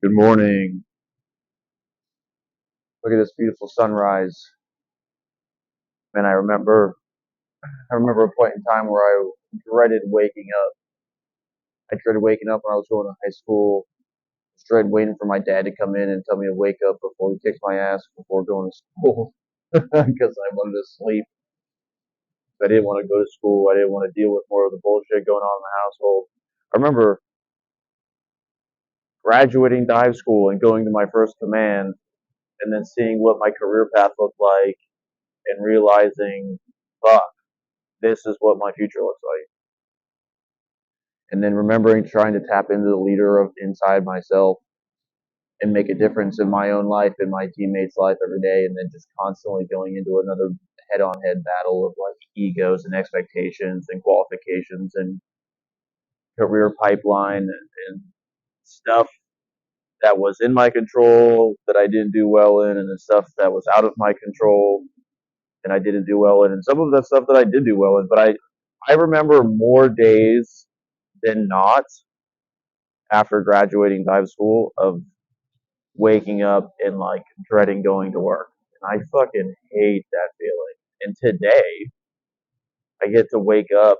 Good morning. Look at this beautiful sunrise. And I remember a point in time where I dreaded waking up. I dreaded waking up when I was going to high school. I dreaded waiting for my dad to come in and tell me to wake up before he kicks my ass before going to school because I wanted to sleep. I didn't want to go to school. I didn't want to deal with more of the bullshit going on in the household. I remember graduating to high school and going to my first command and then seeing what my career path looked like and realizing, fuck, this is what my future looks like. And then remembering trying to tap into the leader of inside myself and make a difference in my own life and my teammates' life every day, and then just constantly going into another head-on-head battle of like egos and expectations and qualifications and career pipeline and stuff that was in my control that I didn't do well in, and the stuff that was out of my control and I didn't do well in, and some of the stuff that I did do well in. But I remember more days than not after graduating high school of waking up and like dreading going to work. And I fucking hate that feeling. And today I get to wake up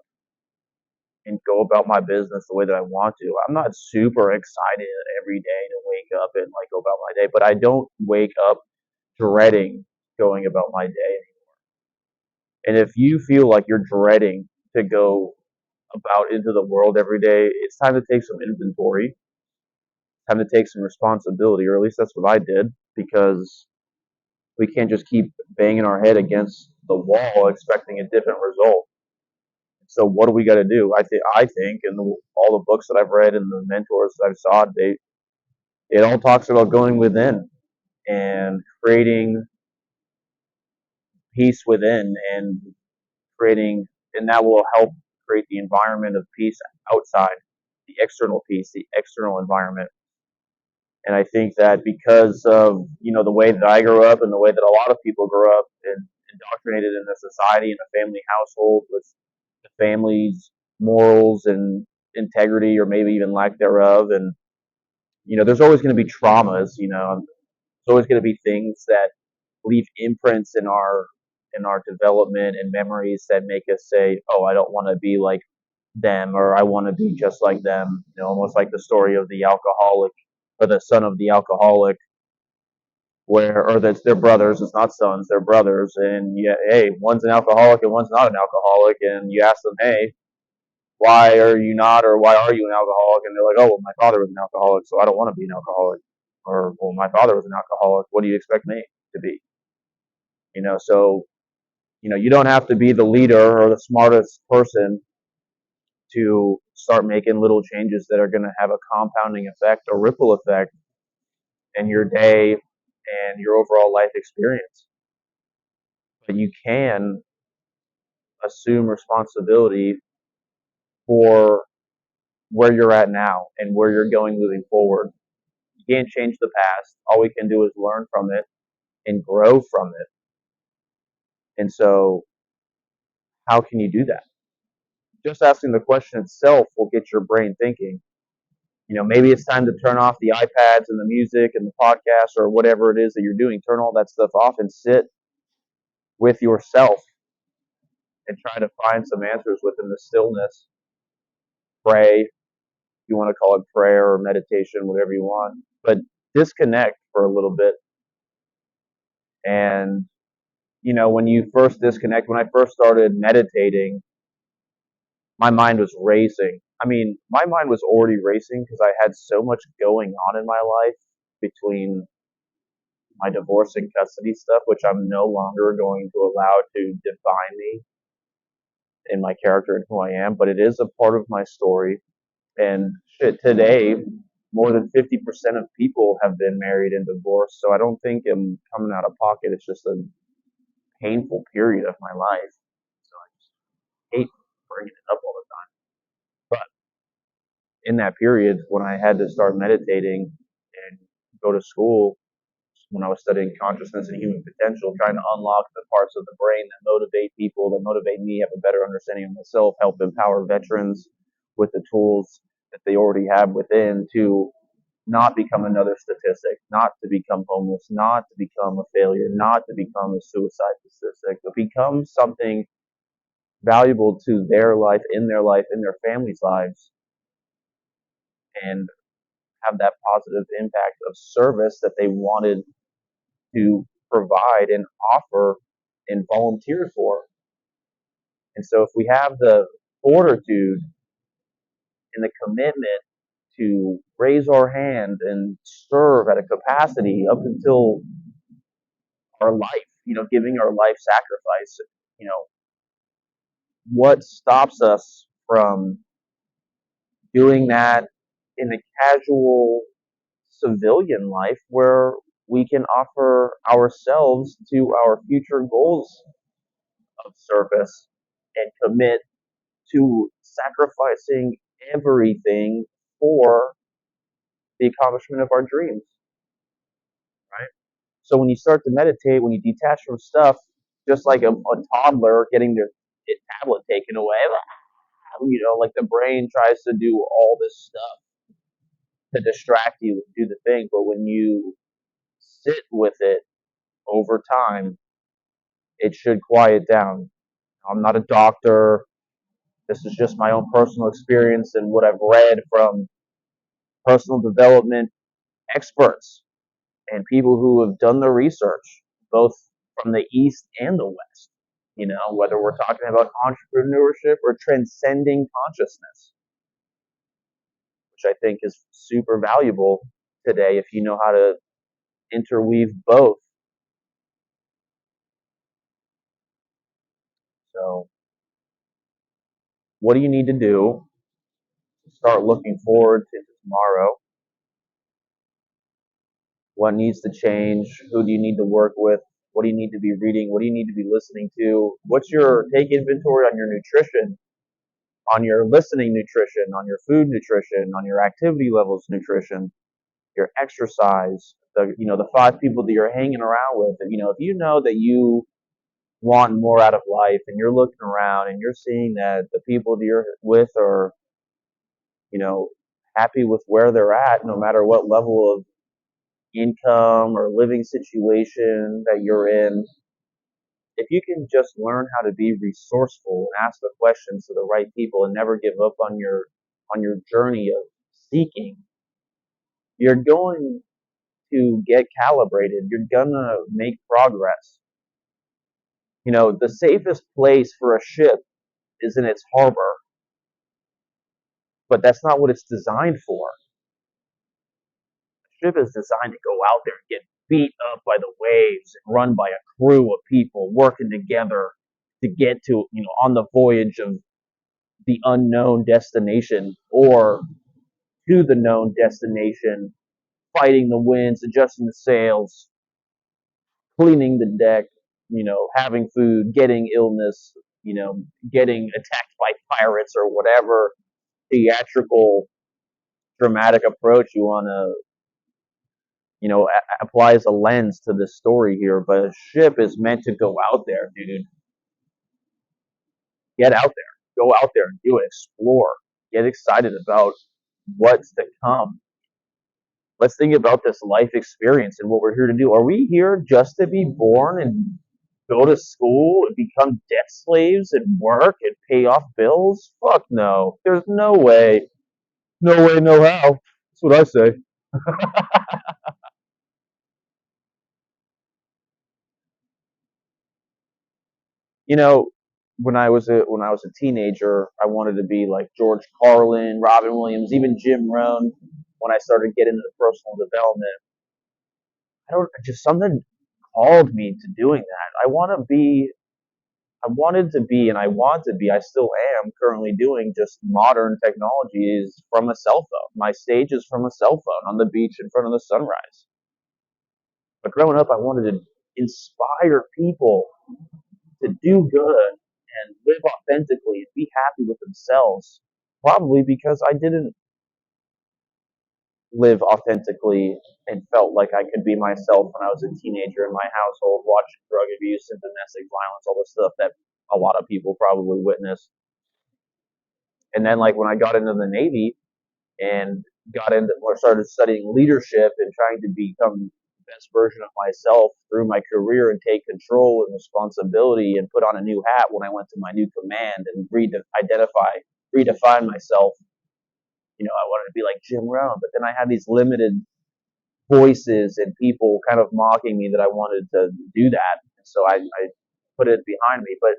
and go about my business the way that I want to. I'm not super excited every day to wake up and like go about my day, but I don't wake up dreading going about my day. And if you feel like you're dreading to go about into the world every day, it's time to take some inventory, time to take some responsibility, or at least that's what I did, because we can't just keep banging our head against the wall expecting a different result. So what do we got to do? I think, and all the books that I've read and the mentors that I've sought, it all talks about going within and creating peace within and creating, and that will help create the environment of peace outside, the external peace, the external environment. And I think that because of the way that I grew up and the way that a lot of people grew up and indoctrinated in a society and a family household with the family's morals and integrity or maybe even lack thereof, and there's always going to be traumas. There's always going to be things that leave imprints in our development and memories that make us say, "Oh, I don't want to be like them," or "I want to be just like them." Almost like the story of the alcoholic or the son of the alcoholic, where or that's their brothers. It's not sons, they're brothers, and yeah, hey, one's an alcoholic and one's not an alcoholic, and you ask them, hey, why are you not, or why are you an alcoholic? And they're like, oh, well, my father was an alcoholic, so I don't want to be an alcoholic. Or, well, my father was an alcoholic. What do you expect me to be? So you don't have to be the leader or the smartest person to start making little changes that are going to have a compounding effect or ripple effect in your day and your overall life experience. But you can assume responsibility for where you're at now and where you're going moving forward. You can't change the past. All we can do is learn from it and grow from it. And so, how can you do that? Just asking the question itself will get your brain thinking. Maybe it's time to turn off the iPads and the music and the podcast or whatever it is that you're doing. Turn all that stuff off and sit with yourself and try to find some answers within the stillness. Pray, you want to call it prayer or meditation, whatever you want, but disconnect for a little bit. And, when you first disconnect, when I first started meditating, my mind was racing. I mean, my mind was already racing because I had so much going on in my life between my divorce and custody stuff, which I'm no longer going to allow to define me and my character and who I am, but it is a part of my story. And shit, today, more than 50% of people have been married and divorced, so I don't think I'm coming out of pocket. It's just a painful period of my life. So I just hate bringing it up all the time. But in that period, when I had to start meditating and go to school, when I was studying consciousness and human potential, trying to unlock the parts of the brain that motivate people, that motivate me, have a better understanding of myself, help empower veterans with the tools that they already have within to not become another statistic, not to become homeless, not to become a failure, not to become a suicide statistic, but become something valuable to their life, in their families' lives, and have that positive impact of service that they wanted to provide and offer and volunteer for. And so if we have the fortitude and the commitment to raise our hand and serve at a capacity up until our life, giving our life sacrifice, you know, what stops us from doing that in a casual civilian life where we can offer ourselves to our future goals of service and commit to sacrificing everything for the accomplishment of our dreams, right? So when you start to meditate, when you detach from stuff, just like a toddler getting their tablet taken away, like the brain tries to do all this stuff to distract you and do the thing. But when you sit with it over time, it should quiet down. I'm not a doctor. This is just my own personal experience and what I've read from personal development experts and people who have done the research, both from the East and the West. Whether we're talking about entrepreneurship or transcending consciousness, which I think is super valuable today if you know how to interweave both. So, what do you need to do to start looking forward to tomorrow? What needs to change? Who do you need to work with? What do you need to be reading? What do you need to be listening to? Take inventory on your nutrition, on your listening nutrition, on your food nutrition, on your activity levels nutrition, your exercise, the five people that you're hanging around with. If you know that you want more out of life and you're looking around and you're seeing that the people that you're with are, you know, happy with where they're at, no matter what level of income or living situation that you're in, if you can just learn how to be resourceful and ask the questions to the right people and never give up on your journey of seeking, you're going to get calibrated. You're gonna make progress. The safest place for a ship is in its harbor, but that's not what it's designed for. A ship is designed to go out there and get beat up by the waves and run by a crew of people working together to get to, on the voyage of the unknown destination or to the known destination, fighting the winds, adjusting the sails, cleaning the deck, having food, getting illness, getting attacked by pirates or whatever theatrical, dramatic approach you want to, apply as a lens to this story here. But a ship is meant to go out there, dude. Get out there. Go out there and do it. Explore. Get excited about what's to come. Let's think about this life experience and what we're here to do. Are we here just to be born and go to school and become debt slaves and work and pay off bills? Fuck no. There's no way. No way, no how. That's what I say. You know, when I was a teenager, I wanted to be like George Carlin, Robin Williams, even Jim Rohn. When I started getting into personal development, I don't just something called me to doing that. I wanted to be, and I want to be. I still am currently doing just modern technologies from a cell phone. My stage is from a cell phone on the beach in front of the sunrise. But growing up, I wanted to inspire people to do good and live authentically and be happy with themselves. Probably because I didn't live authentically and felt like I could be myself when I was a teenager in my household, watching drug abuse and domestic violence, all the stuff that a lot of people probably witnessed. And then, like, when I got into the Navy and got into or started studying leadership and trying to become the best version of myself through my career and take control and responsibility and put on a new hat when I went to my new command and redefine myself. I wanted to be like Jim Rohn, but then I had these limited voices and people kind of mocking me that I wanted to do that. So I put it behind me. But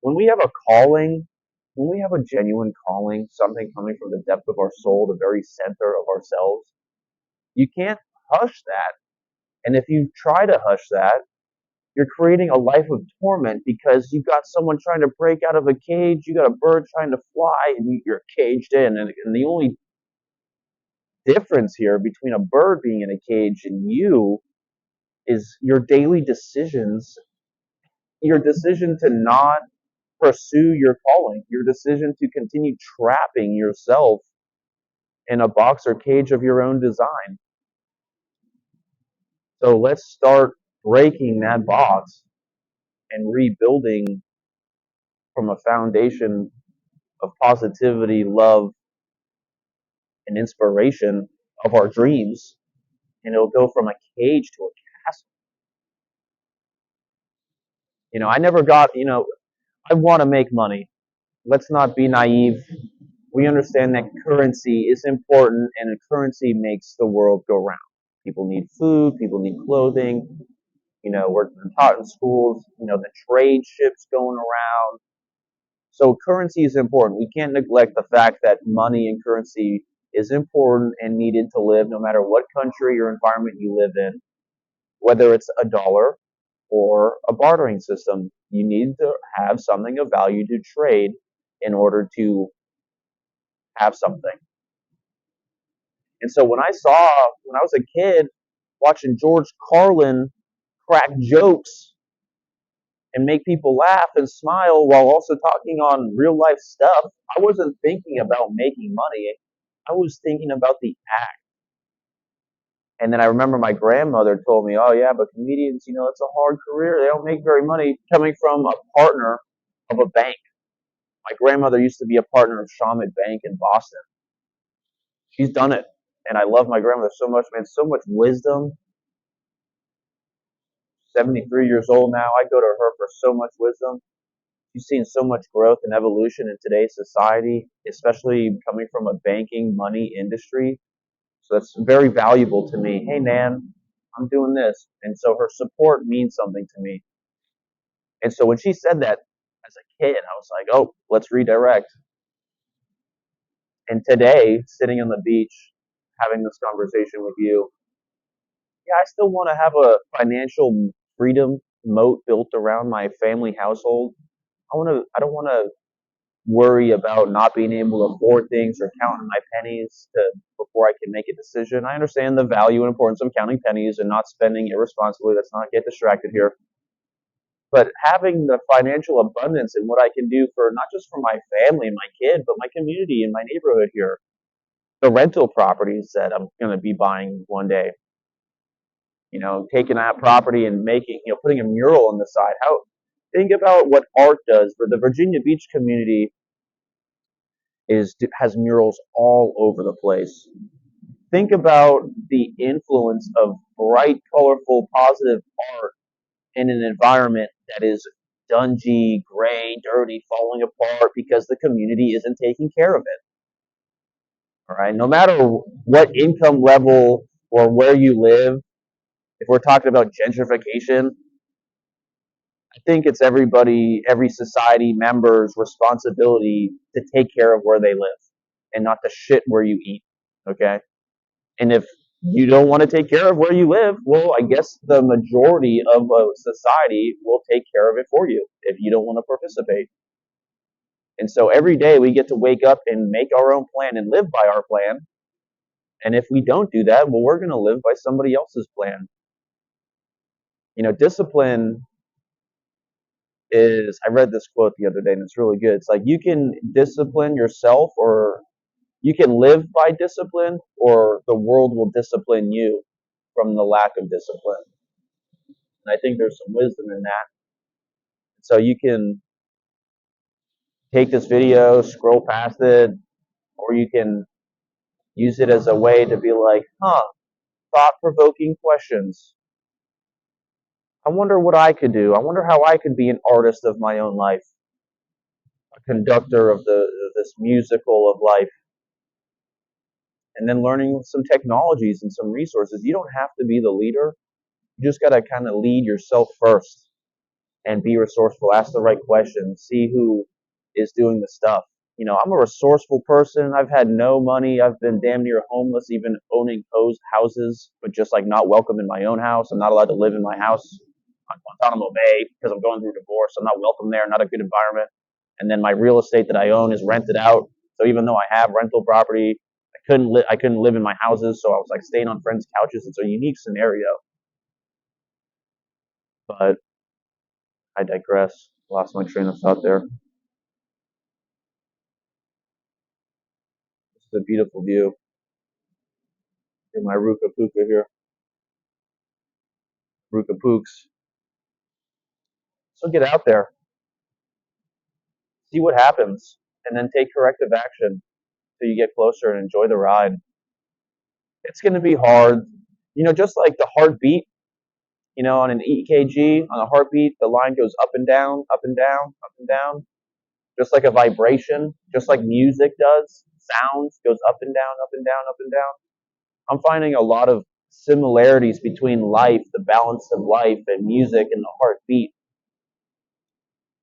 when we have a calling, when we have a genuine calling, something coming from the depth of our soul, the very center of ourselves, you can't hush that. And if you try to hush that, you're creating a life of torment because you've got someone trying to break out of a cage, you got a bird trying to fly, and you're caged in. And the only difference here between a bird being in a cage and you is your daily decisions, your decision to not pursue your calling, your decision to continue trapping yourself in a box or cage of your own design. So let's start breaking that box and rebuilding from a foundation of positivity, love, and inspiration of our dreams. And it'll go from a cage to a castle. I never got, I want to make money. Let's not be naive. We understand that currency is important and currency makes the world go round. People need food, people need clothing, we're taught in schools, the trade ships going around. So currency is important. We can't neglect the fact that money and currency is important and needed to live no matter what country or environment you live in, whether it's a dollar or a bartering system. You need to have something of value to trade in order to have something. And so when I was a kid, watching George Carlin crack jokes and make people laugh and smile while also talking on real life stuff, I wasn't thinking about making money. I was thinking about the act. And then I remember my grandmother told me, oh, yeah, but comedians, it's a hard career. They don't make very money, coming from a partner of a bank. My grandmother used to be a partner of Shawmut Bank in Boston. She's done it. And I love my grandmother so much, man, so much wisdom. 73 years old now. I go to her for so much wisdom. She's seen so much growth and evolution in today's society, especially coming from a banking money industry. So that's very valuable to me. Hey, Nan, I'm doing this. And so her support means something to me. And so when she said that as a kid, I was like, oh, let's redirect. And today, sitting on the beach, having this conversation with you, yeah, I still want to have a financial freedom moat built around my family household. I don't want to worry about not being able to afford things or counting my pennies before I can make a decision. I understand the value and importance of counting pennies and not spending irresponsibly. Let's not get distracted here. But having the financial abundance and what I can do for not just for my family and my kid, but my community and my neighborhood here. The rental properties that I'm going to be buying one day. Taking that property and putting a mural on the side. Think about what art does for the Virginia Beach community has murals all over the place. Think about the influence of bright, colorful, positive art in an environment that is dungy, gray, dirty, falling apart because the community isn't taking care of it. All right. No matter what income level or where you live, if we're talking about gentrification, I think it's every society member's responsibility to take care of where they live and not to shit where you eat. Okay. And if you don't want to take care of where you live, well, I guess the majority of a society will take care of it for you if you don't want to participate. And so every day we get to wake up and make our own plan and live by our plan. And if we don't do that, well, we're going to live by somebody else's plan. Discipline I read this quote the other day and it's really good. It's like you can discipline yourself or you can live by discipline or the world will discipline you from the lack of discipline. And I think there's some wisdom in that. So you can take this video, scroll past it, or you can Use it as a way to be like, thought-provoking questions. I wonder what I could do. I wonder how I could be an artist of my own life, a conductor of this musical of life, and then learning some technologies and some resources. You don't have to be the leader. You just got to kind of lead yourself first and be resourceful. Ask the right questions. See who is doing the stuff. I'm a resourceful person. I've had no money. I've been damn near homeless, even owning houses, but just like not welcome in my own house. I'm not allowed to live in my house on Guantanamo Bay because I'm going through a divorce. I'm not welcome there. Not a good environment. And then my real estate that I own is rented out. So even though I have rental property, I couldn't live in my houses. So I was like staying on friends' couches. It's a unique scenario. But I digress. Lost my train of thought there. This is a beautiful view. In my Ruka Puka here. Ruka Pooks. So get out there, see what happens, and then take corrective action so you get closer and enjoy the ride. It's going to be hard. Just like the heartbeat, on an EKG, on a heartbeat, the line goes up and down, up and down, up and down, just like a vibration, just like music does. Sounds goes up and down, up and down, up and down. I'm finding a lot of similarities between life, the balance of life, and music and the heartbeat.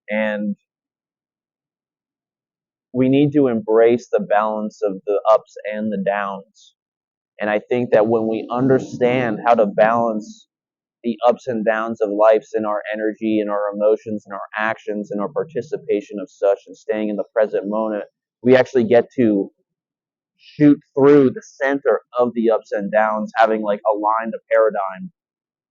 And we need to embrace the balance of the ups and the downs. And I think that when we understand how to balance the ups and downs of life in our energy and our emotions and our actions and our participation of such and staying in the present moment, we actually get to shoot through the center of the ups and downs, having like aligned a paradigm.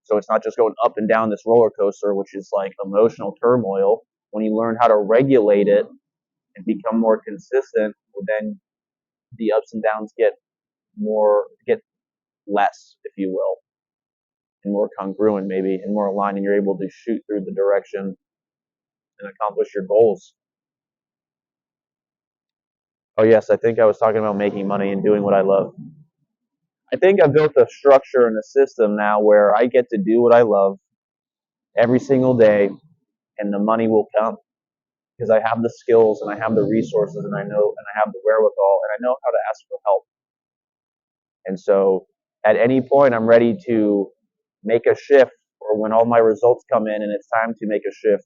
So it's not just going up and down this roller coaster, which is like emotional turmoil. When you learn how to regulate it and become more consistent, well, then the ups and downs get less, if you will, and more congruent maybe, and more aligned, and you're able to shoot through the direction and accomplish your goals. Oh yes, I think I was talking about making money and doing what I love. I think I've built a structure and a system now where I get to do what I love every single day, and the money will come because I have the skills and I have the resources and I have the wherewithal and I know how to ask for help. And so at any point, I'm ready to make a shift, or when all my results come in and it's time to make a shift,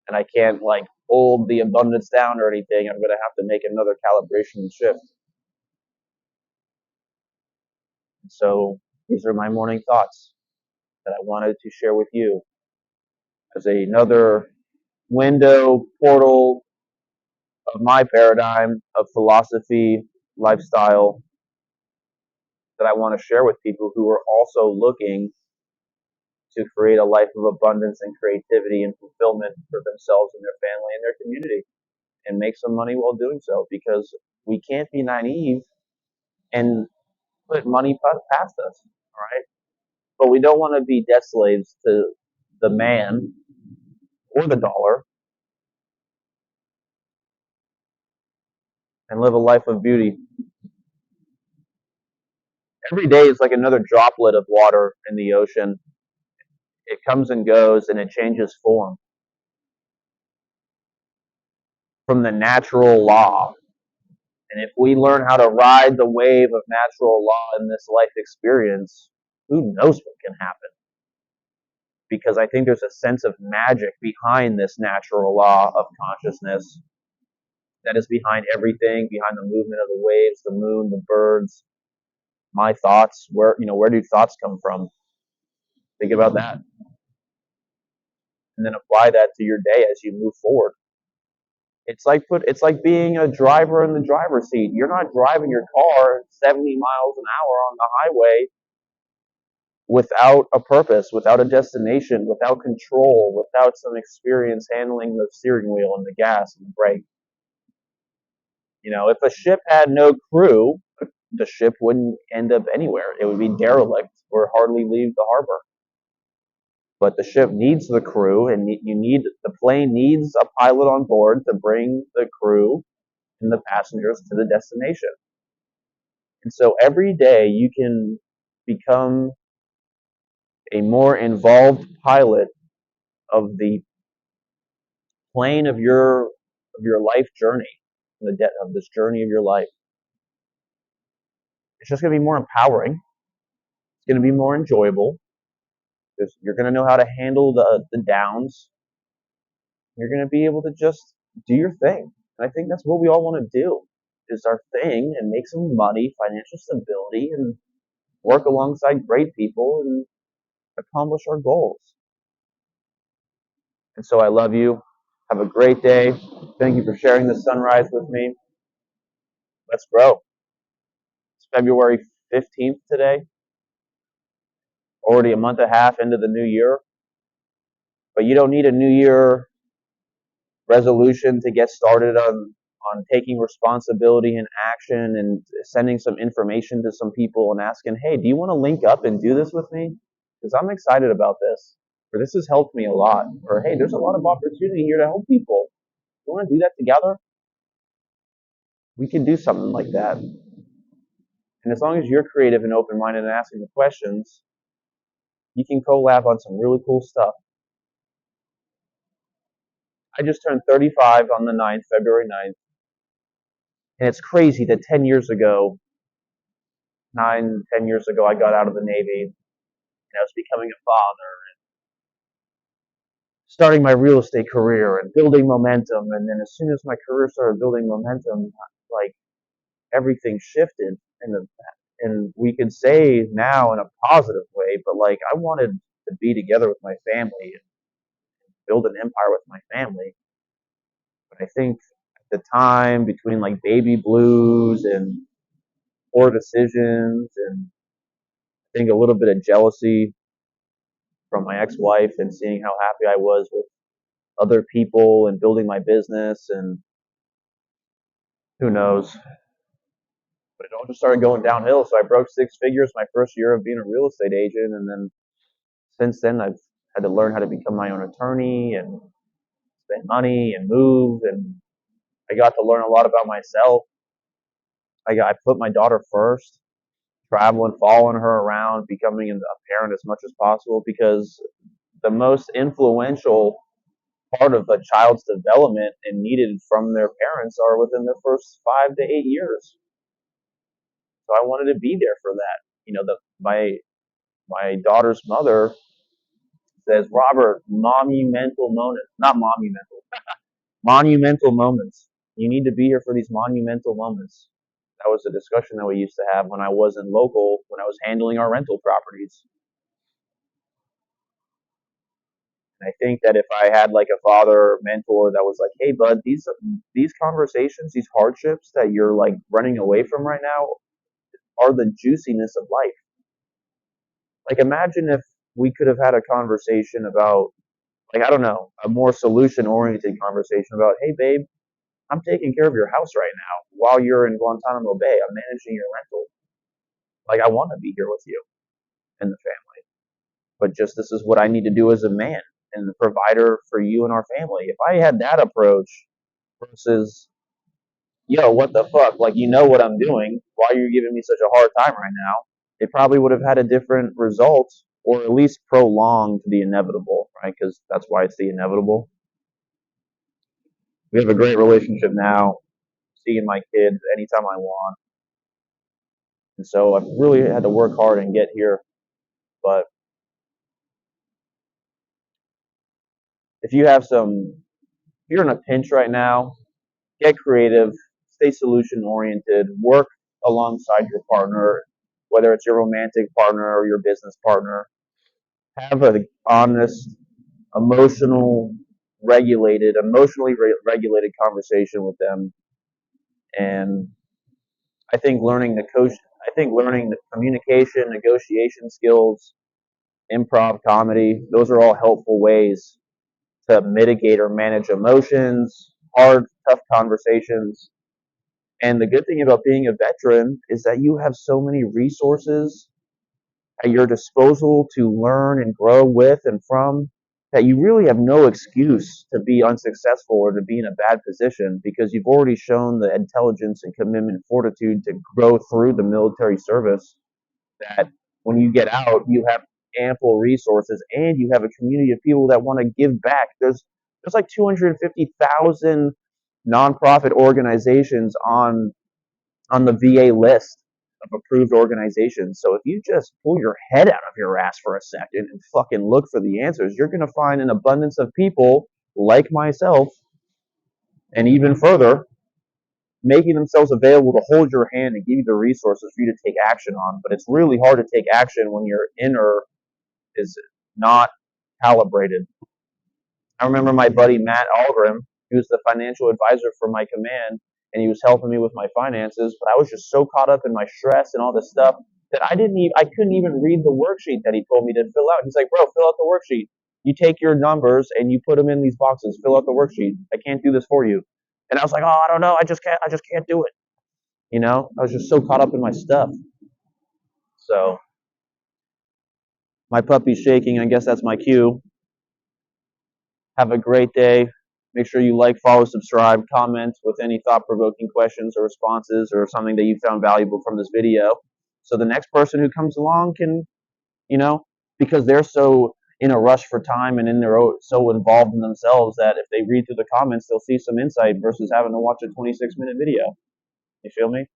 and I can't like hold the abundance down or anything, I'm going to have to make another calibration and shift. And so these are my morning thoughts that I wanted to share with you as another window, portal of my paradigm of philosophy, lifestyle that I want to share with people who are also looking to create a life of abundance and creativity and fulfillment for themselves and their family and their community, and make some money while doing so, because we can't be naive and put money past us, all right? But we don't want to be debt slaves to the man or the dollar, and live a life of beauty. Every day is like another droplet of water in the ocean. It comes and goes and it changes form from the natural law. And if we learn how to ride the wave of natural law in this life experience, who knows what can happen? Because I think there's a sense of magic behind this natural law of consciousness that is behind everything, behind the movement of the waves, the moon, the birds, my thoughts. Where do thoughts come from? Think about that, and then apply that to your day as you move forward. It's like being a driver in the driver's seat. You're not driving your car 70 miles an hour on the highway without a purpose, without a destination, without control, without some experience handling the steering wheel and the gas and the brake. If a ship had no crew, the ship wouldn't end up anywhere. It would be derelict or hardly leave the harbor. But the ship needs the crew, and the plane needs a pilot on board to bring the crew and the passengers to the destination. And so every day you can become a more involved pilot of the plane of your life journey, of this journey of your life. It's just going to be more empowering. It's going to be more enjoyable. You're going to know how to handle the downs. You're going to be able to just do your thing. And I think that's what we all want to do, is our thing and make some money, financial stability, and work alongside great people and accomplish our goals. And so I love you. Have a great day. Thank you for sharing this sunrise with me. Let's grow. It's February 15th today, already a month and a half into the new year. But you don't need a new year resolution to get started on taking responsibility and action and sending some information to some people and asking, hey, do you want to link up and do this with me? Because I'm excited about this. Or this has helped me a lot. Or hey, there's a lot of opportunity here to help people. You want to do that together? We can do something like that. And as long as you're creative and open-minded and asking the questions, you can collab on some really cool stuff. I just turned 35 on the 9th, February 9th. And it's crazy that 10 years ago, 10 years ago, I got out of the Navy and I was becoming a father and starting my real estate career and building momentum. And then as soon as my career started building momentum, like everything shifted. And we could say now in a positive way, but like I wanted to be together with my family and build an empire with my family. But I think at the time, between like baby blues and poor decisions and I think a little bit of jealousy from my ex-wife and seeing how happy I was with other people and building my business, and who knows, but it all just started going downhill. So I broke six figures my first year of being a real estate agent, and then since then I've had to learn how to become my own attorney and spend money and move, and I got to learn a lot about myself. I put my daughter first, traveling, following her around, becoming a parent as much as possible, because the most influential part of a child's development and needed from their parents are within their first 5 to 8 years. So I wanted to be there for that. You know, my daughter's mother says, Robert, monumental moments, not monumental moments. You need to be here for these monumental moments. That was a discussion that we used to have when I wasn't local, when I was handling our rental properties. And I think that if I had like a father mentor that was like, hey bud, these conversations, these hardships that you're like running away from right now are the juiciness of life. Like imagine if we could have had a conversation about, like, I don't know, a more solution oriented conversation about, hey babe, I'm taking care of your house right now while you're in Guantanamo Bay. I'm managing your rental. Like I want to be here with you and the family. But just this is what I need to do as a man and the provider for you and our family. If I had that approach versus, yo, what the fuck? Like, you know what I'm doing. Why are you giving me such a hard time right now? It probably would have had a different result, or at least prolonged the inevitable, right? Because that's why it's the inevitable. We have a great relationship now, seeing my kids anytime I want. And so I've really had to work hard and get here. But if you're in a pinch right now, get creative, stay solution oriented, work alongside your partner, whether it's your romantic partner or your business partner. Have an honest, emotionally regulated conversation with them. And I think learning the communication, negotiation skills, improv comedy, those are all helpful ways to mitigate or manage emotions, hard, tough conversations. And the good thing about being a veteran is that you have so many resources at your disposal to learn and grow with and from. that you really have no excuse to be unsuccessful or to be in a bad position because you've already shown the intelligence and commitment and fortitude to go through the military service, that when you get out, you have ample resources and you have a community of people that want to give back. There's like 250,000 nonprofit organizations on the VA list of approved organizations. So if you just pull your head out of your ass for a second and fucking look for the answers, you're going to find an abundance of people like myself and even further making themselves available to hold your hand and give you the resources for you to take action on. But it's really hard to take action when your inner is not calibrated. I remember my buddy Matt Algrim, he was the financial advisor for my command, and he was helping me with my finances. But I was just so caught up in my stress and all this stuff that I couldn't even read the worksheet that he told me to fill out. He's like, "Bro, fill out the worksheet. You take your numbers and you put them in these boxes. Fill out the worksheet. I can't do this for you." And I was like, "Oh, I don't know. I just can't do it." I was just so caught up in my stuff. So my puppy's shaking. I guess that's my cue. Have a great day. Make sure you like, follow, subscribe, comment with any thought-provoking questions or responses or something that you found valuable from this video. So the next person who comes along can, you know, because they're so in a rush for time and so involved in themselves that if they read through the comments, they'll see some insight versus having to watch a 26-minute video. You feel me?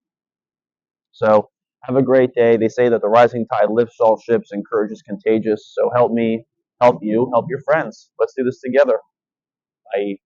So have a great day. They say that the rising tide lifts all ships and courage is contagious. So help me, help you, help your friends. Let's do this together. Bye.